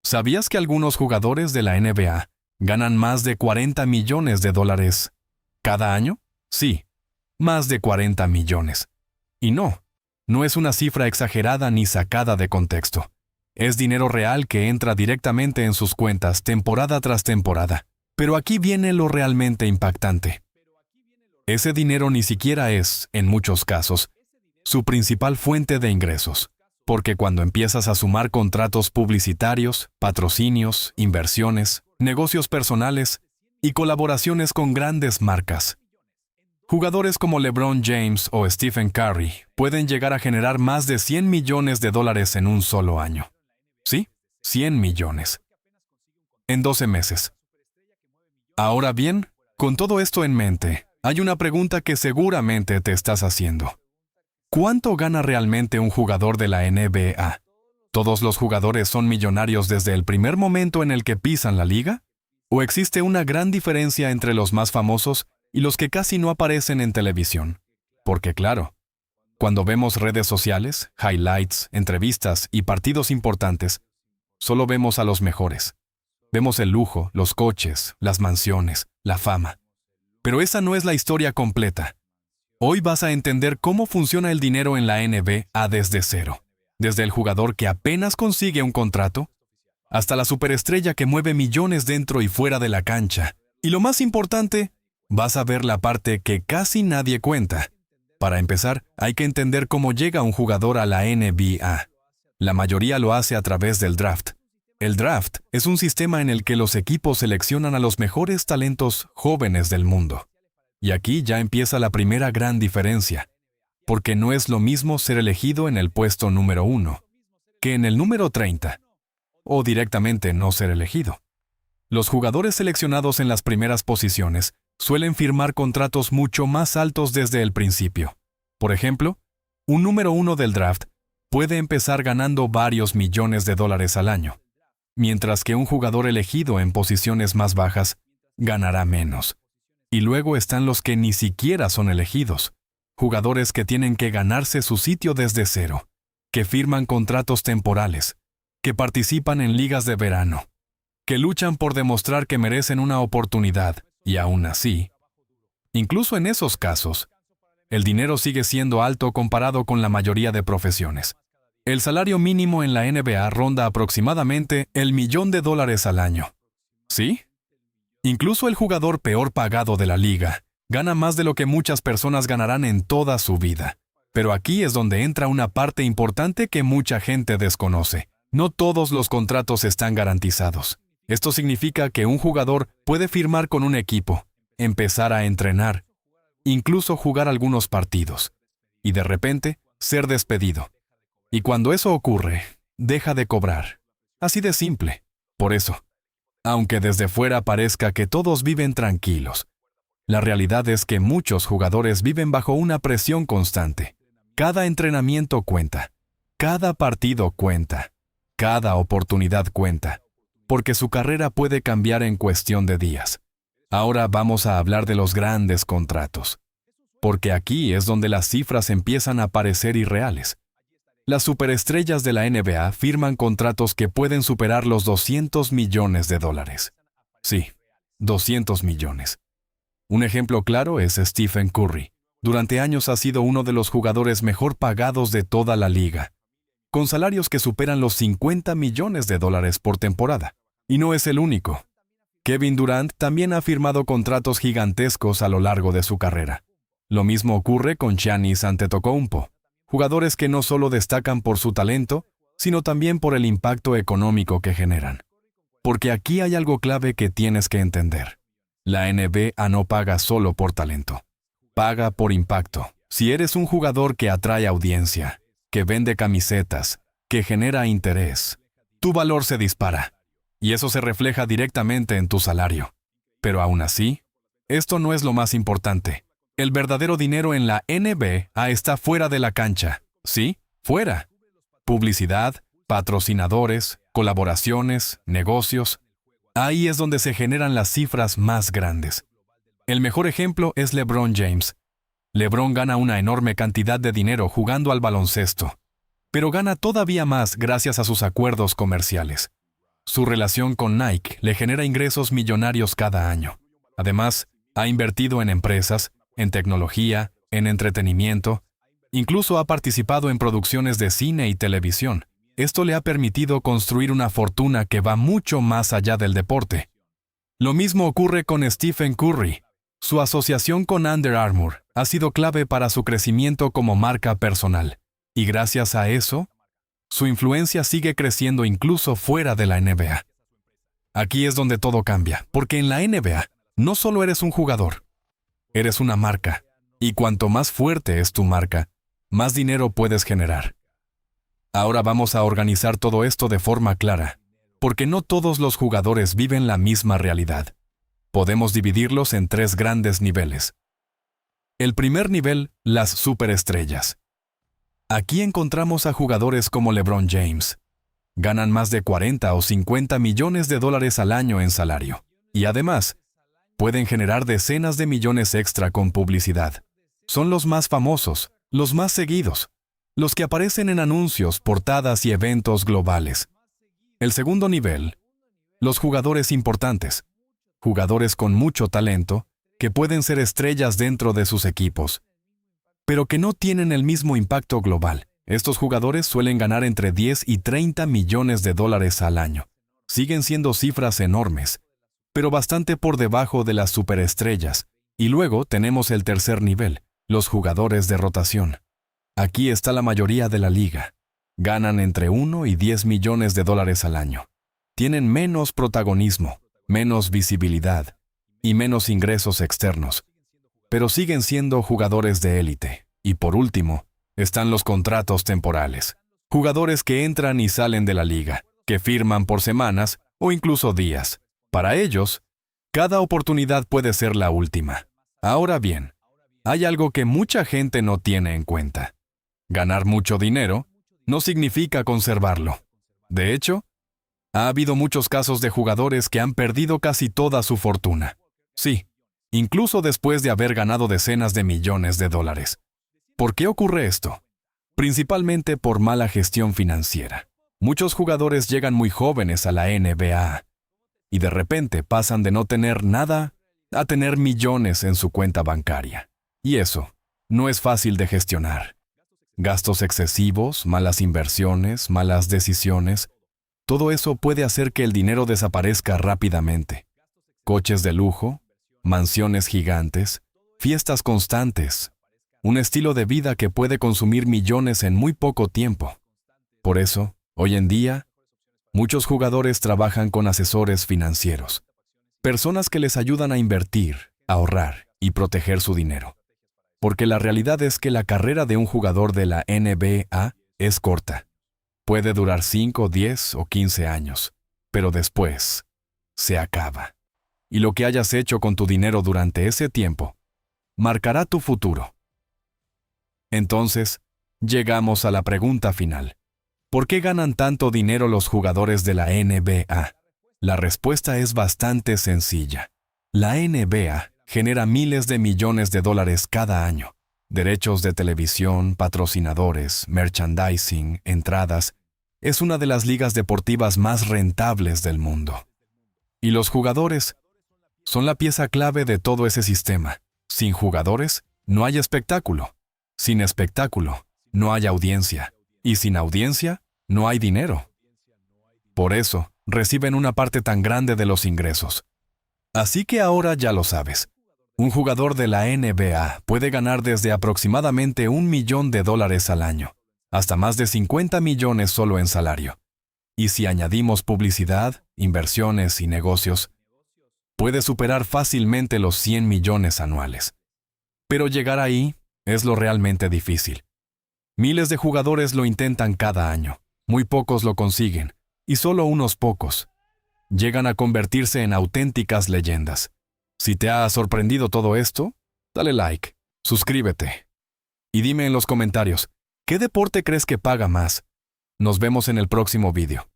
¿Sabías que algunos jugadores de la NBA ganan más de 40 millones de dólares cada año? Sí, más de 40 millones. Y no es una cifra exagerada ni sacada de contexto. Es dinero real que entra directamente en sus cuentas temporada tras temporada. Pero aquí viene lo realmente impactante. Ese dinero ni siquiera es, en muchos casos, su principal fuente de ingresos. Porque cuando empiezas a sumar contratos publicitarios, patrocinios, inversiones, negocios personales y colaboraciones con grandes marcas, jugadores como LeBron James o Stephen Curry pueden llegar a generar más de 100 millones de dólares en un solo año. ¿Sí? 100 millones. En 12 meses. Ahora bien, con todo esto en mente, hay una pregunta que seguramente te estás haciendo. ¿Cuánto gana realmente un jugador de la NBA? ¿Todos los jugadores son millonarios desde el primer momento en el que pisan la liga? ¿O existe una gran diferencia entre los más famosos y los que casi no aparecen en televisión? Porque claro, cuando vemos redes sociales, highlights, entrevistas y partidos importantes, solo vemos a los mejores. Vemos el lujo, los coches, las mansiones, la fama. Pero esa no es la historia completa. Hoy vas a entender cómo funciona el dinero en la NBA desde cero. Desde el jugador que apenas consigue un contrato, hasta la superestrella que mueve millones dentro y fuera de la cancha. Y lo más importante, vas a ver la parte que casi nadie cuenta. Para empezar, hay que entender cómo llega un jugador a la NBA. La mayoría lo hace a través del draft. El draft es un sistema en el que los equipos seleccionan a los mejores talentos jóvenes del mundo. Y aquí ya empieza la primera gran diferencia, porque no es lo mismo ser elegido en el puesto número 1 que en el número 30, o directamente no ser elegido. Los jugadores seleccionados en las primeras posiciones suelen firmar contratos mucho más altos desde el principio. Por ejemplo, un número 1 del draft puede empezar ganando varios millones de dólares al año, mientras que un jugador elegido en posiciones más bajas ganará menos. Y luego están los que ni siquiera son elegidos, jugadores que tienen que ganarse su sitio desde cero, que firman contratos temporales, que participan en ligas de verano, que luchan por demostrar que merecen una oportunidad, y aún así, incluso en esos casos, el dinero sigue siendo alto comparado con la mayoría de profesiones. El salario mínimo en la NBA ronda aproximadamente el $1.000.000 al año. ¿Sí? Incluso el jugador peor pagado de la liga gana más de lo que muchas personas ganarán en toda su vida. Pero aquí es donde entra una parte importante que mucha gente desconoce. No todos los contratos están garantizados. Esto significa que un jugador puede firmar con un equipo, empezar a entrenar, incluso jugar algunos partidos, y de repente ser despedido. Y cuando eso ocurre, deja de cobrar. Así de simple. Por eso, aunque desde fuera parezca que todos viven tranquilos, la realidad es que muchos jugadores viven bajo una presión constante. Cada entrenamiento cuenta, cada partido cuenta, cada oportunidad cuenta, porque su carrera puede cambiar en cuestión de días. Ahora vamos a hablar de los grandes contratos, porque aquí es donde las cifras empiezan a parecer irreales. Las superestrellas de la NBA firman contratos que pueden superar los 200 millones de dólares. Sí, 200 millones. Un ejemplo claro es Stephen Curry. Durante años ha sido uno de los jugadores mejor pagados de toda la liga, con salarios que superan los 50 millones de dólares por temporada. Y no es el único. Kevin Durant también ha firmado contratos gigantescos a lo largo de su carrera. Lo mismo ocurre con Giannis Antetokounmpo. Jugadores que no solo destacan por su talento, sino también por el impacto económico que generan. Porque aquí hay algo clave que tienes que entender. La NBA no paga solo por talento. Paga por impacto. Si eres un jugador que atrae audiencia, que vende camisetas, que genera interés, tu valor se dispara. Y eso se refleja directamente en tu salario. Pero aún así, esto no es lo más importante. El verdadero dinero en la NBA está fuera de la cancha. ¿Sí? Fuera. Publicidad, patrocinadores, colaboraciones, negocios. Ahí es donde se generan las cifras más grandes. El mejor ejemplo es LeBron James. LeBron gana una enorme cantidad de dinero jugando al baloncesto, pero gana todavía más gracias a sus acuerdos comerciales. Su relación con Nike le genera ingresos millonarios cada año. Además, ha invertido en empresas, en tecnología, en entretenimiento, incluso ha participado en producciones de cine y televisión. Esto le ha permitido construir una fortuna que va mucho más allá del deporte. Lo mismo ocurre con Stephen Curry. Su asociación con Under Armour ha sido clave para su crecimiento como marca personal. Y gracias a eso, su influencia sigue creciendo incluso fuera de la NBA. Aquí es donde todo cambia, porque en la NBA no solo eres un jugador, eres una marca. Y cuanto más fuerte es tu marca, más dinero puedes generar. Ahora vamos a organizar todo esto de forma clara, porque no todos los jugadores viven la misma realidad. Podemos dividirlos en 3 grandes niveles. El primer nivel, las superestrellas. Aquí encontramos a jugadores como LeBron James. Ganan más de 40 o 50 millones de dólares al año en salario. Y además, pueden generar decenas de millones extra con publicidad. Son los más famosos, los más seguidos, los que aparecen en anuncios, portadas y eventos globales. El segundo nivel, los jugadores importantes. Jugadores con mucho talento, que pueden ser estrellas dentro de sus equipos, pero que no tienen el mismo impacto global. Estos jugadores suelen ganar entre 10 y 30 millones de dólares al año. Siguen siendo cifras enormes, pero bastante por debajo de las superestrellas. Y luego tenemos el tercer nivel, los jugadores de rotación. Aquí está la mayoría de la liga. Ganan entre 1 y 10 millones de dólares al año. Tienen menos protagonismo, menos visibilidad y menos ingresos externos, pero siguen siendo jugadores de élite. Y por último, están los contratos temporales. Jugadores que entran y salen de la liga, que firman por semanas o incluso días. Para ellos, cada oportunidad puede ser la última. Ahora bien, hay algo que mucha gente no tiene en cuenta. Ganar mucho dinero no significa conservarlo. De hecho, ha habido muchos casos de jugadores que han perdido casi toda su fortuna. Sí, incluso después de haber ganado decenas de millones de dólares. ¿Por qué ocurre esto? Principalmente por mala gestión financiera. Muchos jugadores llegan muy jóvenes a la NBA y de repente pasan de no tener nada a tener millones en su cuenta bancaria. Y eso no es fácil de gestionar. Gastos excesivos, malas inversiones, malas decisiones, todo eso puede hacer que el dinero desaparezca rápidamente. Coches de lujo, mansiones gigantes, fiestas constantes, un estilo de vida que puede consumir millones en muy poco tiempo. Por eso, hoy en día, muchos jugadores trabajan con asesores financieros, personas que les ayudan a invertir, ahorrar y proteger su dinero. Porque la realidad es que la carrera de un jugador de la NBA es corta. Puede durar 5, 10 o 15 años, pero después se acaba. Y lo que hayas hecho con tu dinero durante ese tiempo marcará tu futuro. Entonces, llegamos a la pregunta final. ¿Por qué ganan tanto dinero los jugadores de la NBA? La respuesta es bastante sencilla. La NBA genera miles de millones de dólares cada año. Derechos de televisión, patrocinadores, merchandising, entradas. Es una de las ligas deportivas más rentables del mundo. Y los jugadores son la pieza clave de todo ese sistema. Sin jugadores, no hay espectáculo. Sin espectáculo, no hay audiencia. Y sin audiencia, no hay dinero. Por eso, reciben una parte tan grande de los ingresos. Así que ahora ya lo sabes. Un jugador de la NBA puede ganar desde aproximadamente $1 millón al año, hasta más de 50 millones solo en salario. Y si añadimos publicidad, inversiones y negocios, puede superar fácilmente los 100 millones anuales. Pero llegar ahí es lo realmente difícil. Miles de jugadores lo intentan cada año, muy pocos lo consiguen, y solo unos pocos llegan a convertirse en auténticas leyendas. Si te ha sorprendido todo esto, dale like, suscríbete y dime en los comentarios, ¿qué deporte crees que paga más? Nos vemos en el próximo vídeo.